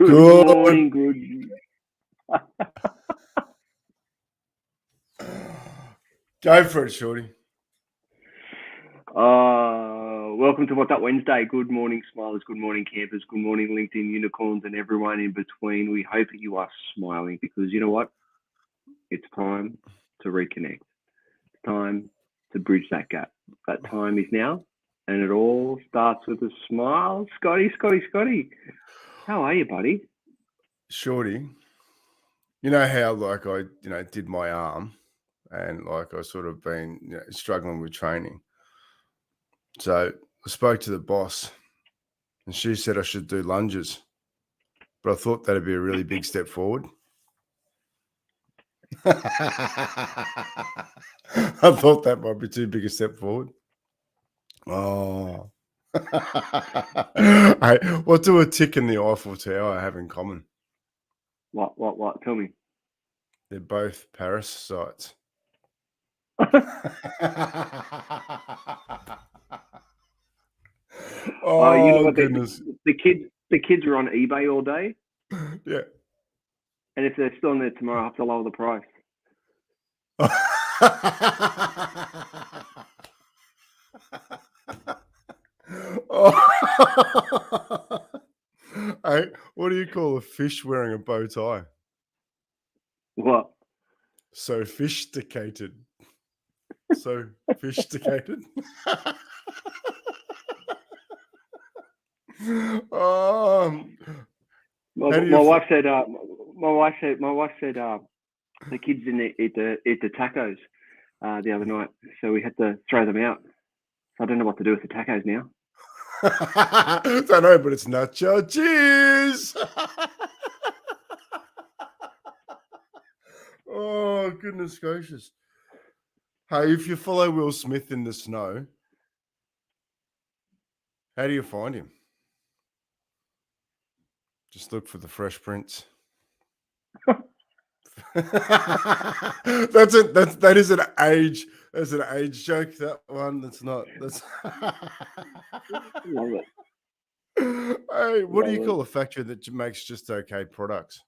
Good Good. morning, good. Go for it, Shorty. Welcome to What's Up Wednesday. Good morning, smilers. Good morning, campers. Good morning, LinkedIn unicorns, and everyone in between. We hope that you are smiling because you know what? It's time to reconnect. It's time to bridge that gap. That time is now, and it all starts with a smile. Scotty. How are you, buddy? Shorty, you know how I did my arm and I sort of been struggling with training. So I spoke to the boss and she said I should do lunges, but I thought that'd be a really big step forward. I thought that might be too big a step forward. Oh. Hey, what do a tick and the Eiffel Tower have in common? What? Tell me. They're both parasites. Oh, you know what? Goodness. The kids are on eBay all day, Yeah. and if they're still on there tomorrow, I have to lower the price. Hey, what do you call a fish wearing a bow tie? What? Sophisticated. Sophisticated. My wife said. The kids didn't eat the tacos the other night, so we had to throw them out. So I don't know what to do with the tacos now. Don't know, but it's nacho cheese. Oh, goodness gracious. Hey, if you follow Will Smith in the snow, how do you find him? Just look for the Fresh Prince. That is an age. That's an age joke. That one. That's not. That's. Love it. Hey, what do you Love call a factory that makes just okay products?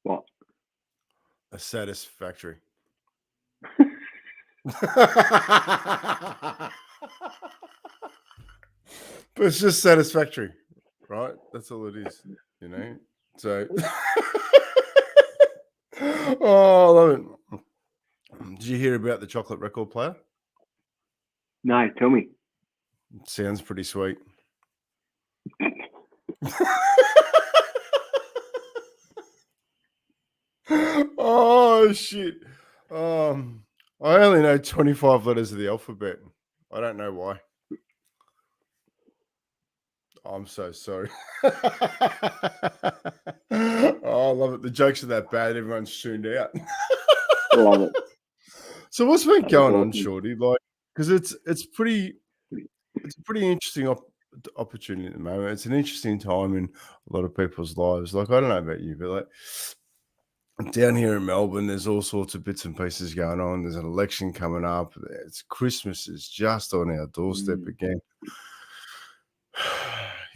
What? A satisfactory. But it's just satisfactory, right? That's all it is, you know. So, oh, I love it. Did you hear about the chocolate record player? No, tell me. Sounds pretty sweet. Oh shit! I only know 25 letters of the alphabet. I don't know why. I'm so sorry. Oh, I love it. The jokes are that bad. Everyone's tuned out. Love it. So what's been That going was on, awesome. Shorty? Like, because it's a pretty interesting opportunity at the moment. It's an interesting time in a lot of people's lives. Like, I don't know about you, but like down here in Melbourne, there's all sorts of bits and pieces going on. There's an election coming up. It's Christmas is just on our doorstep again.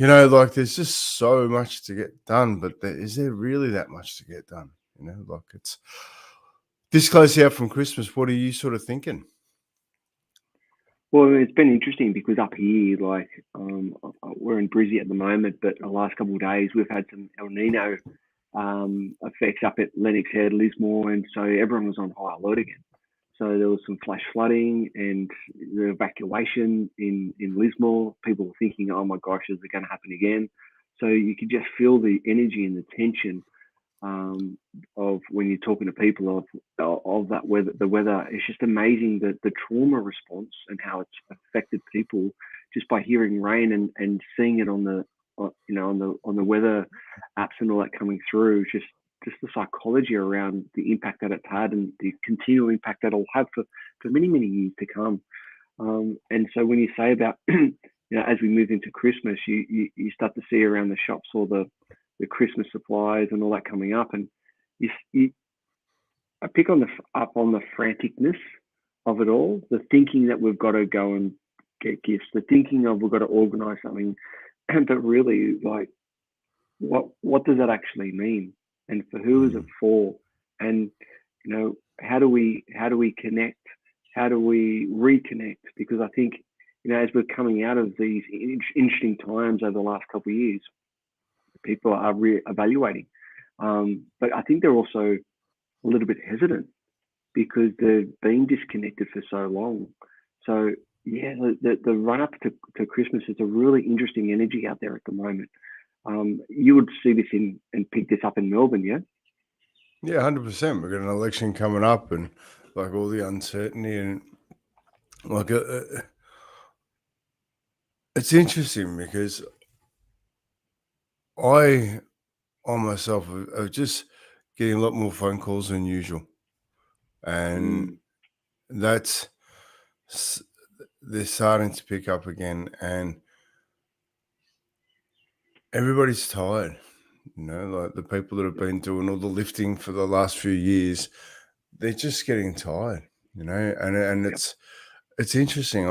You know, like there's just so much to get done, but is there really that much to get done? You know, like it's this close out from Christmas. What are you sort of thinking? Well, it's been interesting because up here, like, we're in Brizzy at the moment, but the last couple of days we've had some El Nino effects up at Lennox Head, Lismore, and so everyone was on high alert again. So there was some flash flooding and the evacuation in Lismore. People were thinking, "Oh my gosh, is it going to happen again?" So you could just feel the energy and the tension of when you're talking to people of that weather. The weather, it's just amazing the trauma response and how it's affected people just by hearing rain and seeing it on the on the weather apps and all that coming through. Just the psychology around the impact that it's had and the continual impact that it'll have for many years to come. And so when you say about as we move into Christmas, you start to see around the shops all the Christmas supplies and all that coming up, and I pick up on the franticness of it all, the thinking that we've got to go and get gifts, the thinking of we've got to organise something, but really, like, what does that actually mean, and for who is it for, and how do we connect, how do we reconnect? Because I think as we're coming out of these interesting times over the last couple of years, people are re-evaluating, but I think they're also a little bit hesitant because they've been disconnected for so long. So yeah, the run up to Christmas is a really interesting energy out there at the moment. You would see this and pick this up in Melbourne, yeah? Yeah, 100%. We've got an election coming up, and like all the uncertainty, and like it's interesting because I myself are just getting a lot more phone calls than usual, and that's they're starting to pick up again, and everybody's tired. Like the people that have been doing all the lifting for the last few years, they're just getting tired. And it's interesting.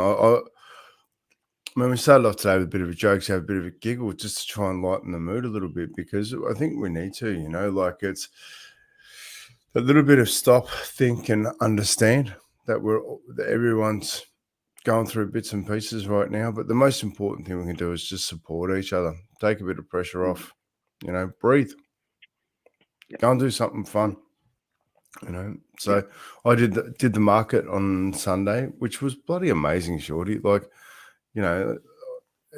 When we started off today with a bit of a joke, have a bit of a giggle, just to try and lighten the mood a little bit, because I think we need to. Like it's a little bit of stop, think, and understand that everyone's going through bits and pieces right now. But the most important thing we can do is just support each other, take a bit of pressure off, breathe, go and do something fun. So I did the market on Sunday, which was bloody amazing, Shorty. Like,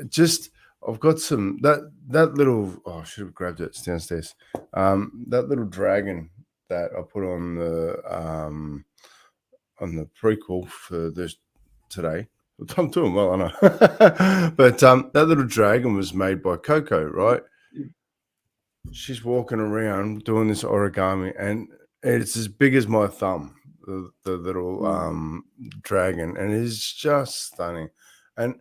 just I've got some that little. Oh, I should have grabbed it. It's downstairs. That little dragon that I put on the prequel for this today. I'm doing well, I know. But that little dragon was made by Coco, right? She's walking around doing this origami, and it's as big as my thumb, the little dragon, and it's just stunning. And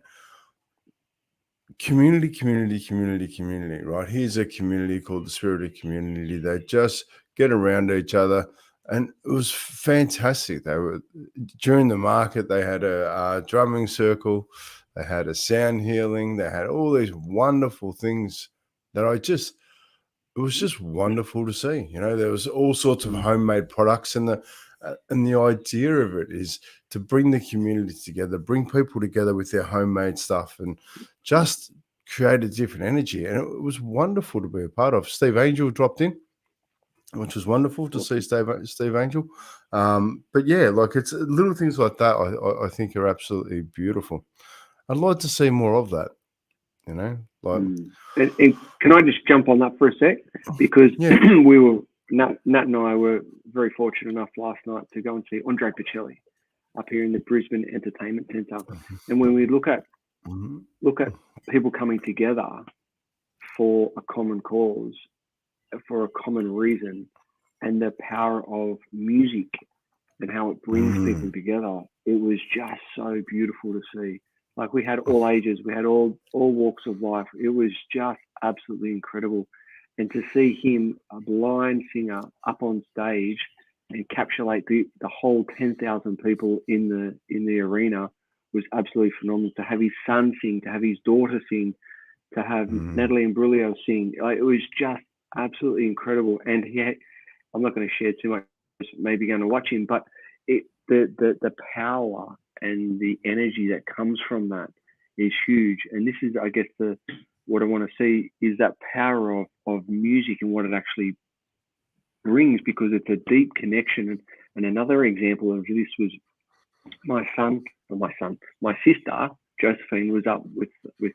community, right? Here's a community called the Spirited Community. They just get around each other, and it was fantastic. They were during the market. They had a drumming circle, they had a sound healing, they had all these wonderful things that it was just wonderful to see. There was all sorts of homemade products, and the idea of it is to bring the community together, bring people together with their homemade stuff, and just create a different energy. And it was wonderful to be a part of. Steve Angel dropped in, which was wonderful to see Steve Angel. But yeah, like it's little things like that I think are absolutely beautiful. I'd like to see more of that, And can I just jump on that for a sec? Because Nat and I were very fortunate enough last night to go and see Andre Bocelli up here in the Brisbane Entertainment Centre. And when we look at people coming together for a common cause, for a common reason, and the power of music and how it brings people together, it was just so beautiful to see. Like we had all ages, we had all walks of life. It was just absolutely incredible. And to see him, a blind singer, up on stage and encapsulate the whole 10,000 people in the arena was absolutely phenomenal. To have his son sing, to have his daughter sing, to have Natalie Imbruglia sing, it was just absolutely incredible. And I'm not going to share too much. Maybe going to watch him, but the power and the energy that comes from that is huge. And this is, I guess, what I want to see is that power of music and what it actually brings, because it's a deep connection. And another example of this was my sister Josephine was up with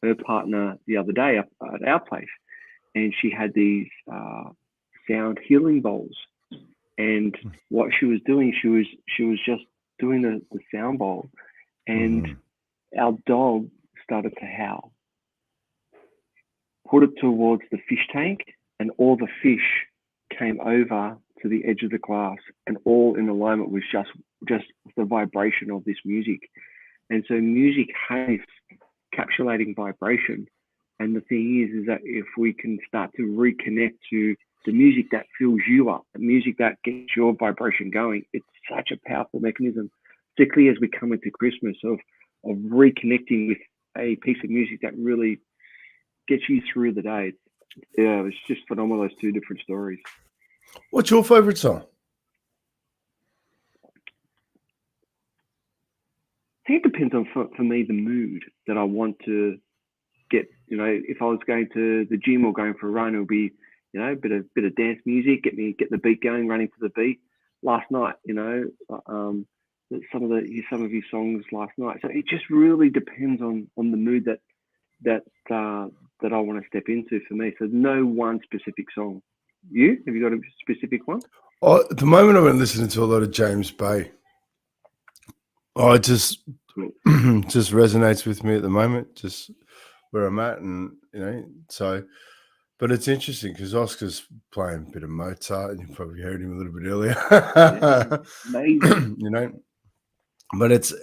her partner the other day up at our place, and she had these sound healing bowls. And what she was doing, she was just doing the sound bowl, and our dog started to howl. Put it towards the fish tank, and all the fish came over to the edge of the glass, and all in alignment with just the vibration of this music. And so music has encapsulating vibration. And the thing is that if we can start to reconnect to the music that fills you up, the music that gets your vibration going, it's such a powerful mechanism, particularly as we come into Christmas, of reconnecting with a piece of music that really gets you through the day. yeah, it was just phenomenal. Those two different stories. What's your favourite song? I think it depends on for me the mood that I want to get. You know, if I was going to the gym or going for a run, it would be a bit of dance music, get the beat going, running to the beat. Last night, some of his songs last night. So it just really depends on the mood that that I want to step into for me. So no one specific song. You have you got a specific one? At the moment, I've been listening to a lot of James Bay. I just just resonates with me at the moment, just where I'm at, and so. But it's interesting because Oscar's playing a bit of Mozart, and you probably heard him a little bit earlier. Yeah, amazing. But it's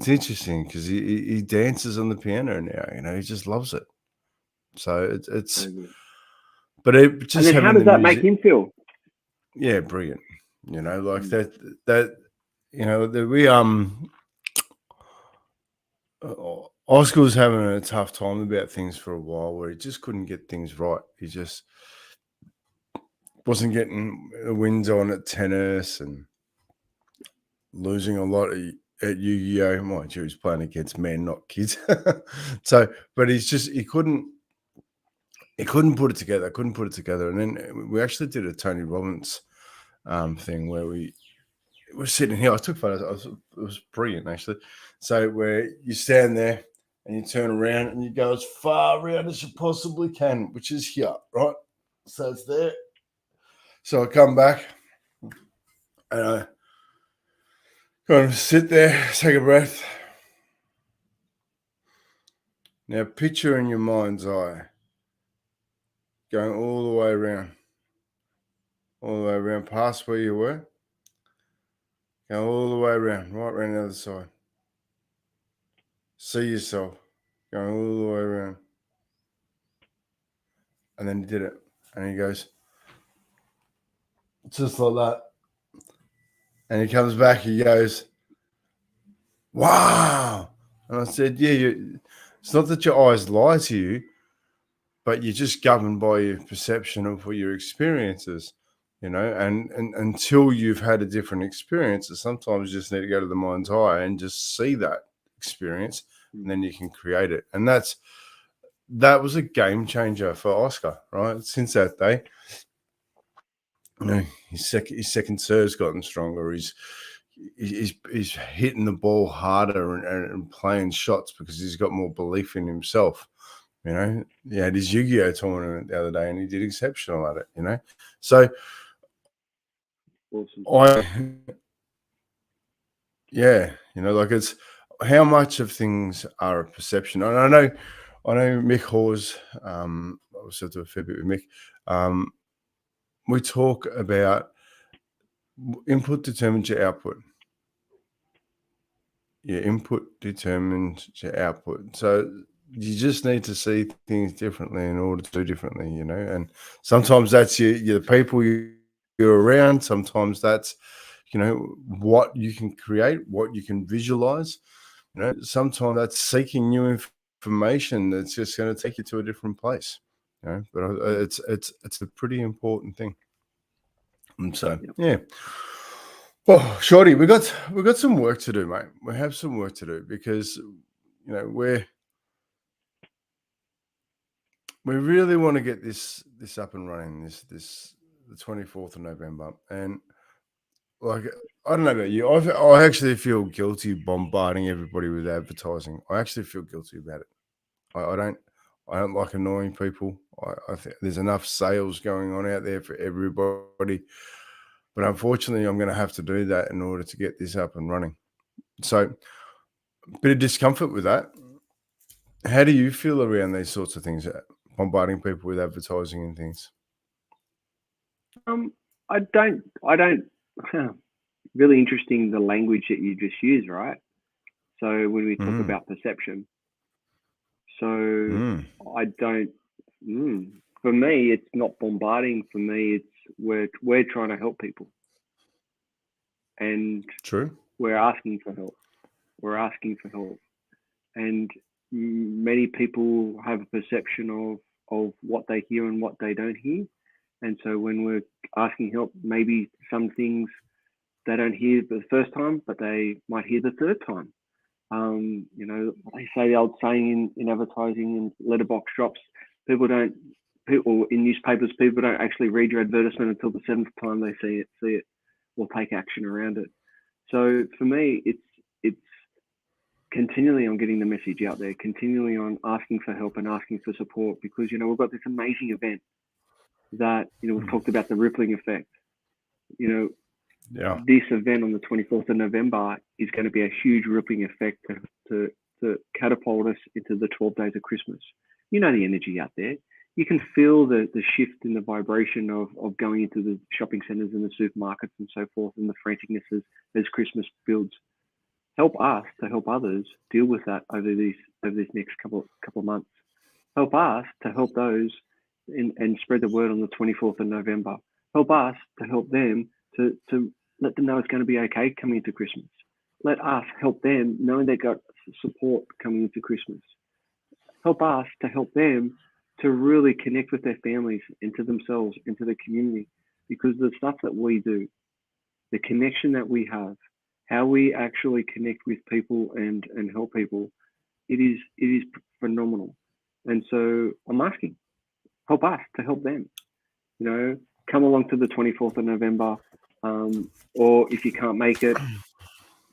interesting because he dances on the piano now. He just loves it. So it's but it just and then how having does the that make music. him feel? Yeah, brilliant. Like that. We Oscar was having a tough time about things for a while, where he just couldn't get things right. He just wasn't getting the wins on at tennis and losing a lot at Yu-Gi-Oh. Mind you, he was playing against men, not kids. So, but he couldn't put it together. And then we actually did a Tony Robbins thing where we were sitting here. I took photos. It was brilliant, actually. So where you stand there and you turn around and you go as far around as you possibly can, which is here, right? So it's there. So I come back and I kind of sit there, take a breath. Now picture in your mind's eye going all the way around past where you were, go all the way around, right around the other side. See yourself going all the way around. And then he did it. And he goes, just like that. And he comes back, he goes, wow. And I said, yeah, it's not that your eyes lie to you, but you're just governed by your perception of what your experiences, and until you've had a different experience, sometimes you just need to go to the mind's eye and just see that experience, and then you can create it. And that was a game changer for Oscar, right? Since that day, his second serve's gotten stronger. He's hitting the ball harder and playing shots because he's got more belief in himself. He had his Yu-Gi-Oh tournament the other day and he did exceptional at it. So Awesome. like it's how much of things are a perception. And I know Mick Hawes, I was sort of a fair bit with Mick. We talk about input determines your output. Your input determines your output. So you just need to see things differently in order to do differently, and sometimes that's the people you're around. Sometimes that's, what you can create, what you can visualize. Sometimes that's seeking new information that's just going to take you to a different place. But it's a pretty important thing. And so, yeah. Well, Shorty, we got some work to do, mate. We have some work to do because we really want to get this up and running. This the 24th of November, and like I don't know about you, I actually feel guilty bombarding everybody with advertising. I actually feel guilty about it. I don't like annoying people. I think there's enough sales going on out there for everybody. But unfortunately, I'm going to have to do that in order to get this up and running. So, a bit of discomfort with that. How do you feel around these sorts of things, bombarding people with advertising and things? I don't. Really interesting the language that you just used, right? So when we talk about perception, I don't. For me, it's not bombarding. For me, it's we're trying to help people, and True. We're asking for help. We're asking for help, and many people have a perception of of what they hear and what they don't hear. And so when we're asking help, maybe some things they don't hear the first time, but they might hear the third time. They say the old saying in advertising and letterbox shops, people in newspapers, people don't actually read your advertisement until the seventh time they see it or take action around it. So for me, it's continually on getting the message out there, continually on asking for help and asking for support, because we've got this amazing event that we've talked about the rippling effect. This event on the 24th of November is going to be a huge rippling effect to catapult us into the 12 days of Christmas. The energy out there. You can feel the shift in the vibration of going into the shopping centres and the supermarkets and so forth, and the franticness as Christmas builds. Help us to help others deal with that over this next couple of months. Help us to help those and spread the word on the 24th of November. Help us to help them to let them know it's going to be okay coming into Christmas. Let us help them knowing they've got support coming into Christmas. Help us to help them to really connect with their families, into themselves, into the community, because the stuff that we do, the connection that we have, how we actually connect with people and help people, it is phenomenal. And so I'm asking, help us to help them. Come along to the 24th of November, or if you can't make it,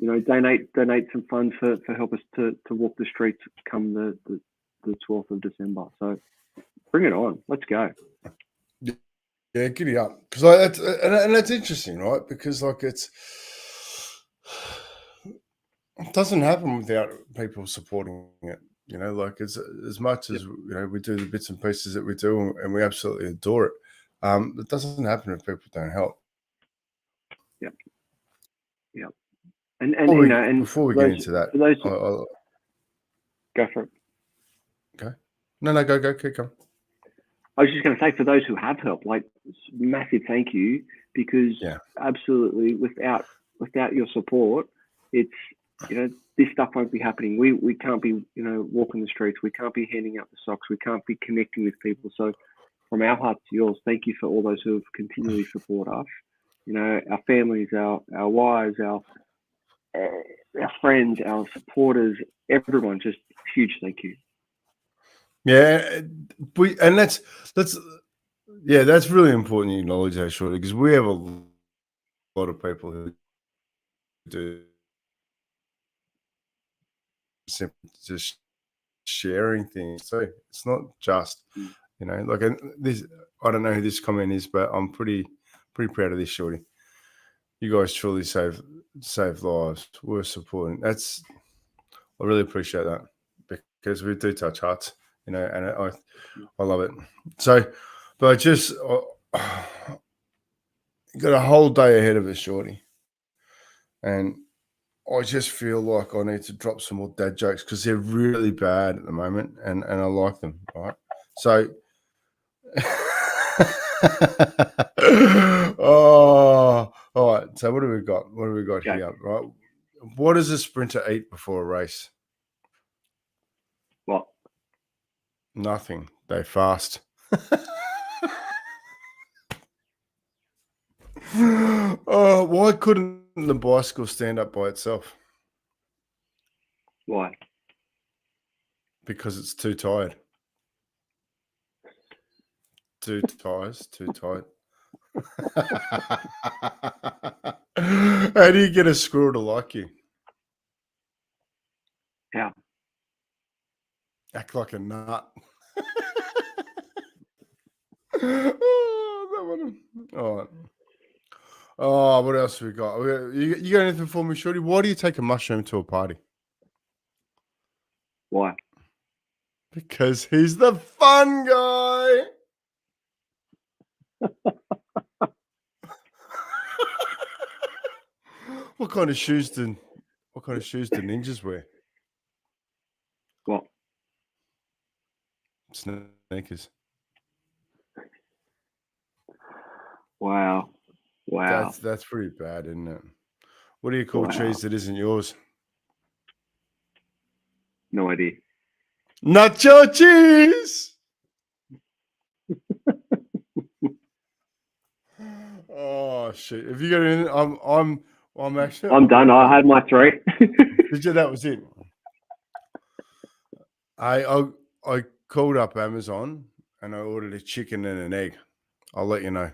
donate some funds for help us to walk the streets come the 12th of December. So bring it on. Let's go. Yeah, giddy up. Because that's interesting, right? Because it doesn't happen without people supporting it. As much as we do the bits and pieces that we do, and we absolutely adore it. It doesn't happen if people don't help. Yep. And before we get into that, go for it. Okay. No, go, keep going. I was just going to say, for those who have helped, massive thank you, because absolutely without your support, it's this stuff won't be happening. We can't be walking the streets. We can't be handing out the socks. We can't be connecting with people. So from our heart to yours, thank you for all those who have continually support us. Our families, our wives, our friends, our supporters, everyone. Just huge thank you. Yeah, that's really important you acknowledge that, Shorty, because we have a lot of people who do simply just sharing things. So it's not just, this. I don't know who this comment is, but I'm pretty proud of this, Shorty. You guys truly save lives. We're supporting. I really appreciate that, because we do touch hearts. And I love it. So, but got a whole day ahead of us, Shorty. And I just feel like I need to drop some more dad jokes, because they're really bad at the moment, and I like them. Right. So, all right. So what do we got? Here? Right. What does a sprinter eat before a race? What? Nothing. They fast. Why couldn't the bicycle stand up by itself? Why? Because it's too tired. Two tires, too tight. How do you get a squirrel to like you? How? Act like a nut. That one. All right. Oh, what else have we got? You got anything for me, Shorty? Why do you take a mushroom to a party? Why? Because he's the fun guy. What kind of shoes do ninjas wear? What? Sneakers. Wow. That's pretty bad, isn't it? What do you call cheese that isn't yours? No idea. Nacho cheese. Oh shit! If you got anything, I'm actually. I'm done. I had my 3. Did you? That was it. I called up Amazon and I ordered a chicken and an egg. I'll let you know.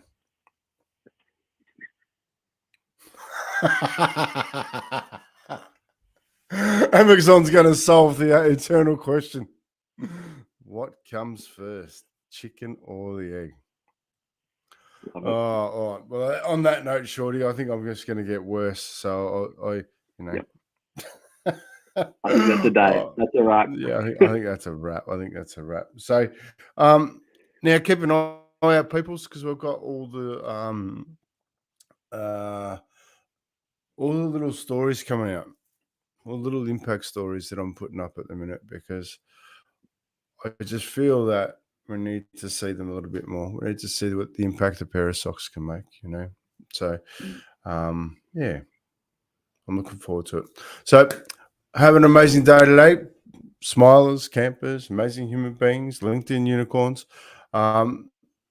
Amazon's going to solve the eternal question. What comes first, chicken or the egg? All right. Well, on that note, Shorty, I think I'm just going to get worse. So I Yep. I think that's a day. That's a wrap. Yeah, I think that's a wrap. So, now keep an eye out, peoples, because we've got all the little stories coming out, all the little impact stories that I'm putting up at the minute, because I just feel that we need to see them a little bit more. We need to see what the impact a pair of socks can make, So, yeah, I'm looking forward to it. So, have an amazing day today. Smilers, campers, amazing human beings, LinkedIn unicorns.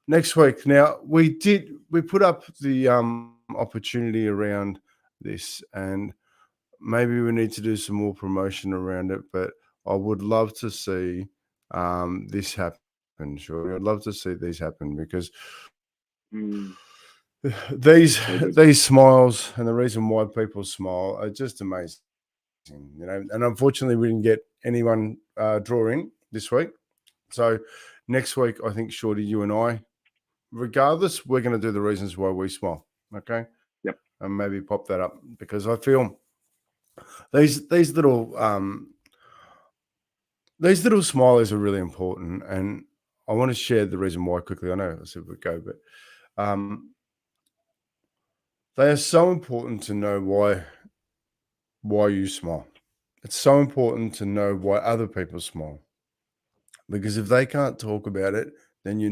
Next week, now we put up the opportunity around this, and maybe we need to do some more promotion around it. But I would love to see this happen. Sure, I'd love to see these happen, because these smiles and the reason why people smile are just amazing. And unfortunately we didn't get anyone draw in this week. So next week, I think, Shorty, you and I, regardless, we're going to do the reasons why we smile. Okay. Yep. And maybe pop that up, because I feel these little smileys are really important, and I want to share the reason why quickly. I know I said we'd go, but they are so important to know why you smile. It's so important to know why other people smile, because if they can't talk about it, then you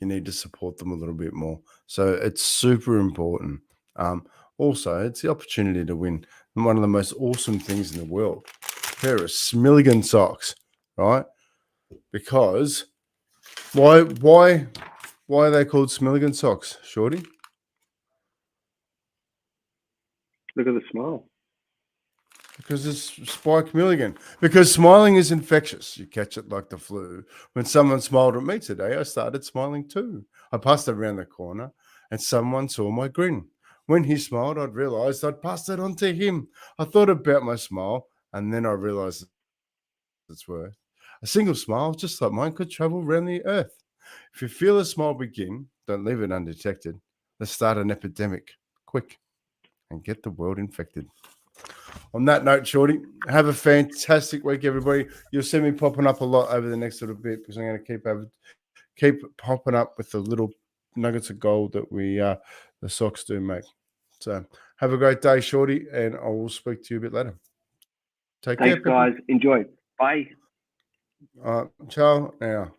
need to support them a little bit more. So it's super important. Also, it's the opportunity to win one of the most awesome things in the world, a pair of Smilligan socks, right? Because why are they called Smilligan socks, Shorty? Look at the smile. Because it's Spike Milligan. Because smiling is infectious. You catch it like the flu. When someone smiled at me today, I started smiling too. I passed around the corner and someone saw my grin. When he smiled, I'd realized I'd passed it on to him. I thought about my smile, and then I realized its worth. A single smile, just like mine, could travel around the earth. If you feel a smile begin, don't leave it undetected. Let's start an epidemic, quick, and get the world infected. On that note, Shorty, have a fantastic week, everybody. You'll see me popping up a lot over the next little bit, because I'm going to keep popping up with the little nuggets of gold that the socks do make. So have a great day, Shorty, and I will speak to you a bit later. Take care, guys. Enjoy. Bye. Ciao now.